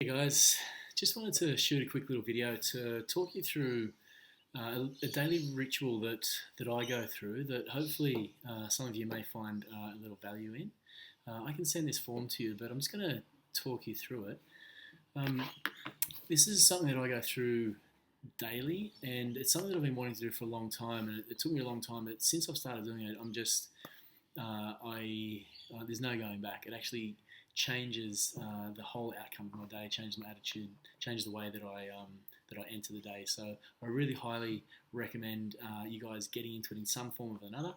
Hey guys, just wanted to shoot a quick little video to talk you through a daily ritual that I go through that hopefully some of you may find a little value in. I can send this form to you, but I'm just going to talk you through it. Um, this is something that I go through daily, and it's something that I've been wanting to do for a long time, and it took me a long time. But since I've started doing it, I'm just I there's no going back. It actually changes the whole outcome of my day, changes my attitude, changes the way that I enter the day. So I really highly recommend you guys getting into it in some form or another.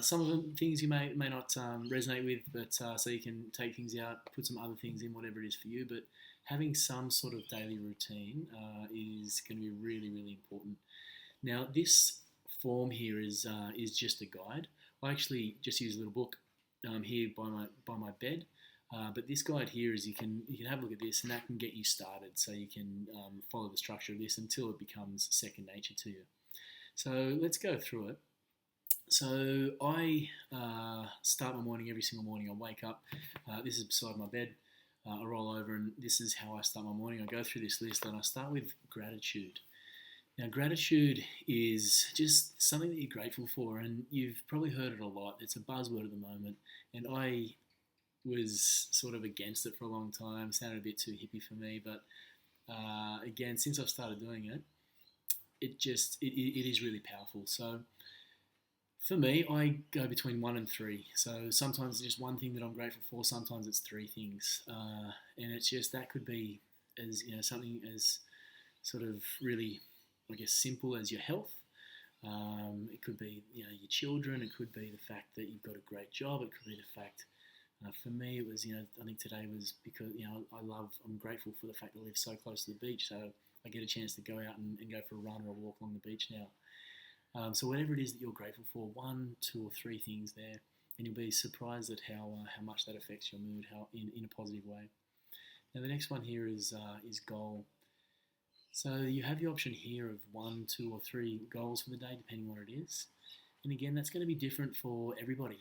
Some of the things you may not resonate with, but so you can take things out, put some other things in, whatever it is for you. But having some sort of daily routine is going to be really, really important. Now, this form here is just a guide. I actually just use a little book here by my bed. But this guide here is you can have a look at this, and that can get you started. So you can follow the structure of this until it becomes second nature to you. So let's go through it. So I start my morning every single morning. I wake up. This is beside my bed. I roll over, and this is how I start my morning. I go through this list, and I start with gratitude. Now, gratitude is just something that you're grateful for, and you've probably heard it a lot. It's a buzzword at the moment, and I was sort of against it for a long time. Sounded a bit too hippie for me, but again, since I've started doing it, it is really powerful. So for me, I go between one and three. So sometimes it's just one thing that I'm grateful for. Sometimes it's three things, and it's just that could be as something as sort of really, I guess, simple as your health. It could be your children. It could be the fact that you've got a great job. It could be the fact. For me, it was I think today was because I'm grateful for the fact that I live so close to the beach, so I get a chance to go out and go for a run or a walk along the beach now. So whatever it is that you're grateful for, one, two, or three things there, and you'll be surprised at how much that affects your mood, how in a positive way. Now the next one here is goal. So you have the option here of one, two, or three goals for the day, depending on what it is. And again, that's going to be different for everybody.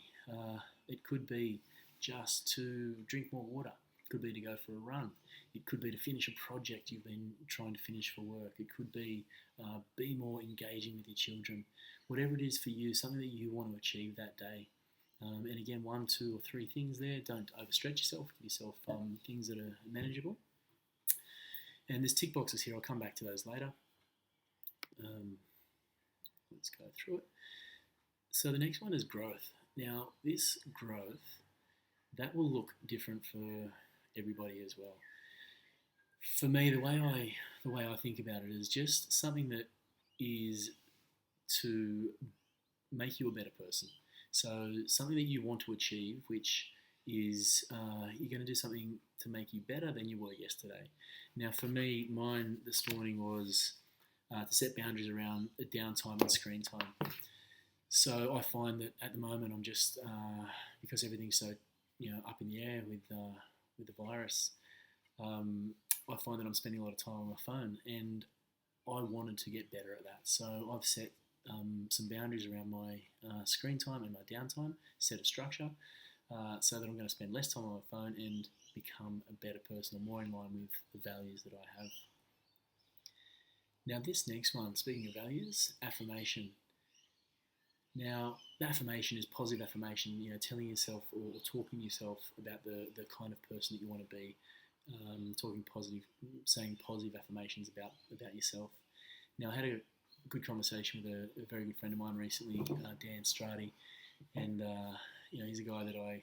It could be just to drink more water. It could be to go for a run. It could be to finish a project you've been trying to finish for work. It could be more engaging with your children. Whatever it is for you, something that you want to achieve that day. And again, one, two, or three things there. Don't overstretch yourself. Give yourself things that are manageable. And there's tick boxes here. I'll come back to those later. Let's go through it. So the next one is growth. Now, this growth, that will look different for everybody as well. For me, the way I think about it is just something that is to make you a better person. So something that you want to achieve, which is you're going to do something to make you better than you were yesterday. Now, for me, mine this morning was to set boundaries around downtime and screen time. So I find that at the moment I'm just because everything's so up in the air with the virus. I find that I'm spending a lot of time on my phone, and I wanted to get better at that. So I've set some boundaries around my screen time and my downtime, set a structure, so that I'm going to spend less time on my phone and become a better person or more in line with the values that I have. Now this next one, speaking of values, affirmation. Now, the affirmation is positive affirmation, telling yourself or talking to yourself about the kind of person that you want to be, talking positive, saying positive affirmations about yourself. Now, I had a good conversation with a very good friend of mine recently, Dan Strati, and he's a guy that I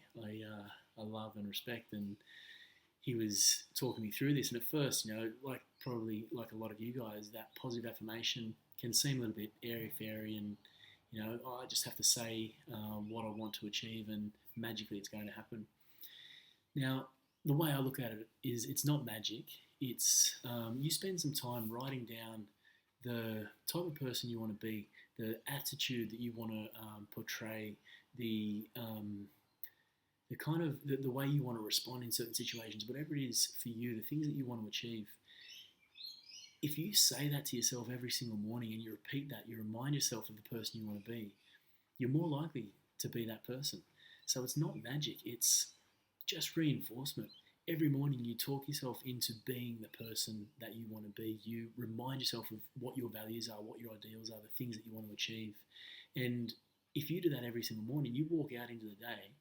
love and respect, and he was talking me through this. And at first, probably like a lot of you guys, that positive affirmation can seem a little bit airy-fairy and I just have to say what I want to achieve and magically it's going to happen. Now, the way I look at it is it's not magic. It's you spend some time writing down the type of person you want to be, the attitude that you want to portray, the kind of the way you want to respond in certain situations, whatever it is for you, the things that you want to achieve. If you say that to yourself every single morning and you repeat that, you remind yourself of the person you want to be, you're more likely to be that person. So it's not magic, it's just reinforcement. every morning you talk yourself into being the person that you want to be. You remind yourself of what your values are, what your ideals are, the things that you want to achieve. And if you do that every single morning, you walk out into the day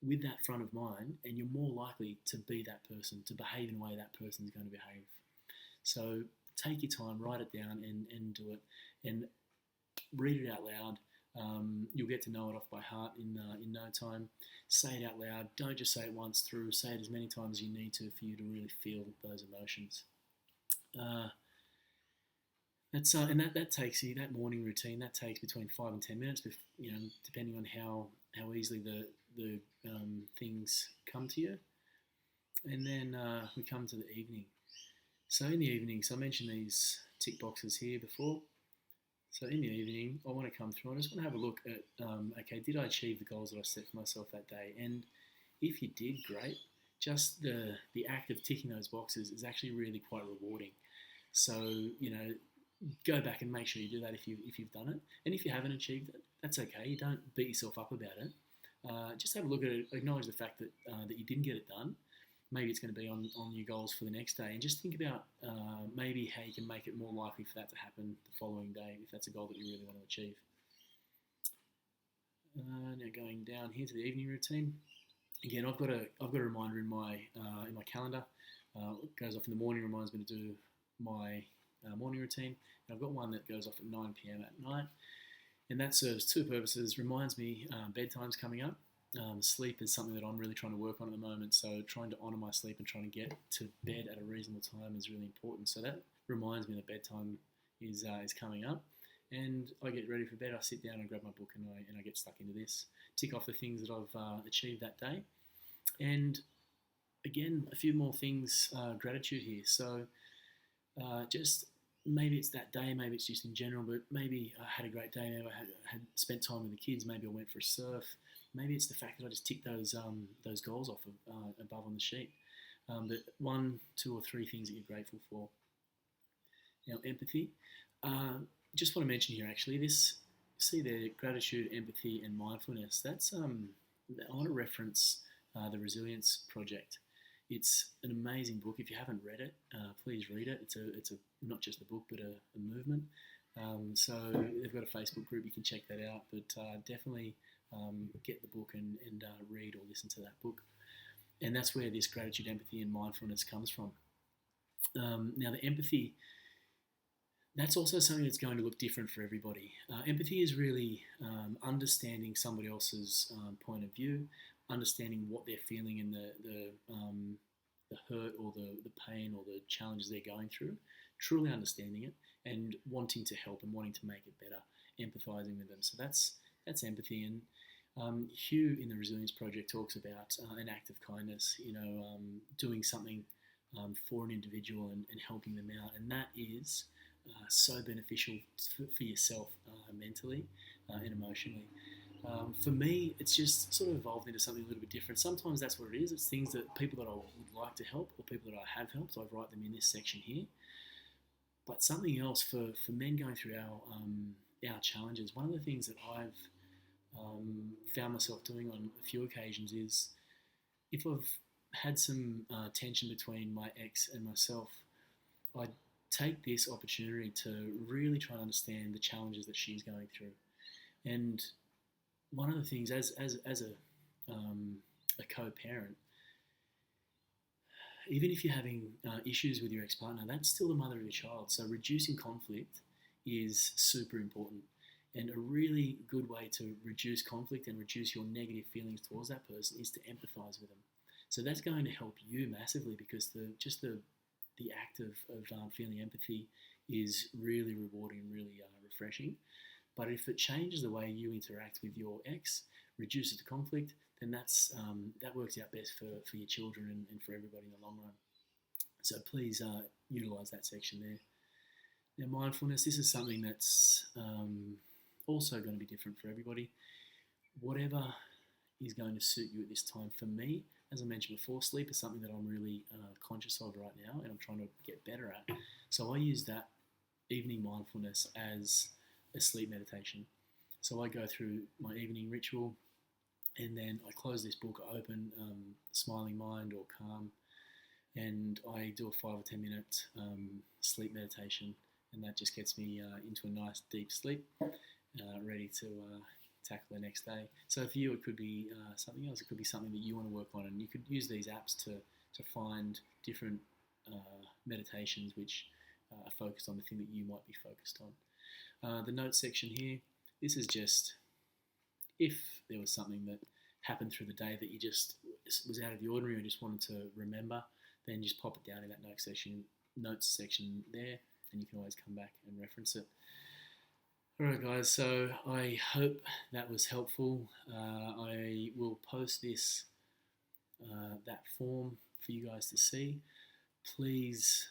with that front of mind, and you're more likely to be that person, to behave in a way that person is going to behave. So take your time, write it down, and do it, and read it out loud. You'll get to know it off by heart in no time. Say it out loud. Don't just say it once through. Say it as many times as you need to for you to really feel those emotions. And that takes you, that morning routine, that takes between 5 and 10 minutes, depending on how easily the things come to you. And then we come to the evening. So in the evening, so I mentioned these tick boxes here before. So in the evening, I want to come through and I just want to have a look at, okay, did I achieve the goals that I set for myself that day? And if you did, great. Just the act of ticking those boxes is actually really quite rewarding. So, go back and make sure you do that if you've done it. And if you haven't achieved it, that's okay. You don't beat yourself up about it. Just have a look at it, acknowledge the fact that you didn't get it done. Maybe it's going to be on your goals for the next day, and just think about maybe how you can make it more likely for that to happen the following day if that's a goal that you really want to achieve. Now going down here to the evening routine. Again, I've got a reminder in my calendar. It goes off in the morning, reminds me to do my morning routine. And I've got one that goes off at 9 p.m. at night, and that serves two purposes. Reminds me bedtime's coming up. Sleep is something that I'm really trying to work on at the moment, so trying to honour my sleep and trying to get to bed at a reasonable time is really important. So that reminds me that bedtime is coming up, and I get ready for bed. I sit down and grab my book and I get stuck into this. Tick off the things that I've achieved that day, and again a few more things. Gratitude here. So just maybe it's that day, maybe it's just in general, but maybe I had a great day. Maybe I had spent time with the kids. Maybe I went for a surf. Maybe it's the fact that I just ticked those goals off above on the sheet. But 1, 2, or 3 things that you're grateful for. Now, empathy. Just want to mention here, actually, this, see there, gratitude, empathy, and mindfulness. That's I want to reference the Resilience Project. It's an amazing book. If you haven't read it, please read it. It's a not just a book, but a movement. So they've got a Facebook group. You can check that out. But definitely get the book and read or listen to that book. And that's where this gratitude, empathy, and mindfulness comes from. Now, the empathy, that's also something that's going to look different for everybody. Empathy is really understanding somebody else's point of view, understanding what they're feeling and the hurt or the pain or the challenges they're going through, truly understanding it and wanting to help and wanting to make it better, empathizing with them. So that's empathy. And Hugh in the Resilience Project talks about an act of kindness, doing something for an individual and helping them out. And that is so beneficial for yourself mentally and emotionally. For me, it's just sort of evolved into something a little bit different. Sometimes that's what it is. It's things that people that I would like to help or people that I have helped, I write them in this section here. But something else for men going through our challenges, one of the things that I've found myself doing on a few occasions is if I've had some tension between my ex and myself, I take this opportunity to really try and understand the challenges that she's going through. And one of the things, as a co-parent, even if you're having issues with your ex-partner, that's still the mother of your child. So reducing conflict is super important. And a really good way to reduce conflict and reduce your negative feelings towards that person is to empathize with them. So that's going to help you massively, because the act of feeling empathy is really rewarding, really refreshing. But if it changes the way you interact with your ex, reduces the conflict, then that works out best for your children and for everybody in the long run. So please utilize that section there. Now, mindfulness, this is something that's also going to be different for everybody. Whatever is going to suit you at this time. For me, as I mentioned before, sleep is something that I'm really conscious of right now and I'm trying to get better at. So I use that evening mindfulness as a sleep meditation. So I go through my evening ritual and then I close this book open, smiling mind or calm, and I do a 5 or 10 minute sleep meditation, and that just gets me into a nice deep sleep, ready to tackle the next day. So for you, it could be something else. It could be something that you want to work on, and you could use these apps to find different meditations which are focused on the thing that you might be focused on. The notes section here, this is just if there was something that happened through the day that you just was out of the ordinary or just wanted to remember, then just pop it down in that notes section there, and you can always come back and reference it. Alright guys, so I hope that was helpful. I will post this, that form for you guys to see. Please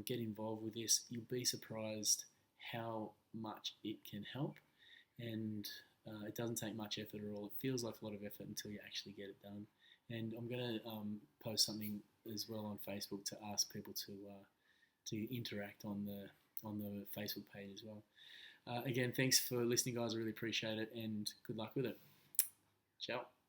get involved with this. You'll be surprised how much it can help, and it doesn't take much effort at all. It feels like a lot of effort until you actually get it done. And I'm going to post something as well on Facebook to ask people to interact on the Facebook page as well. Again, thanks for listening, guys. I really appreciate it, and good luck with it. Ciao.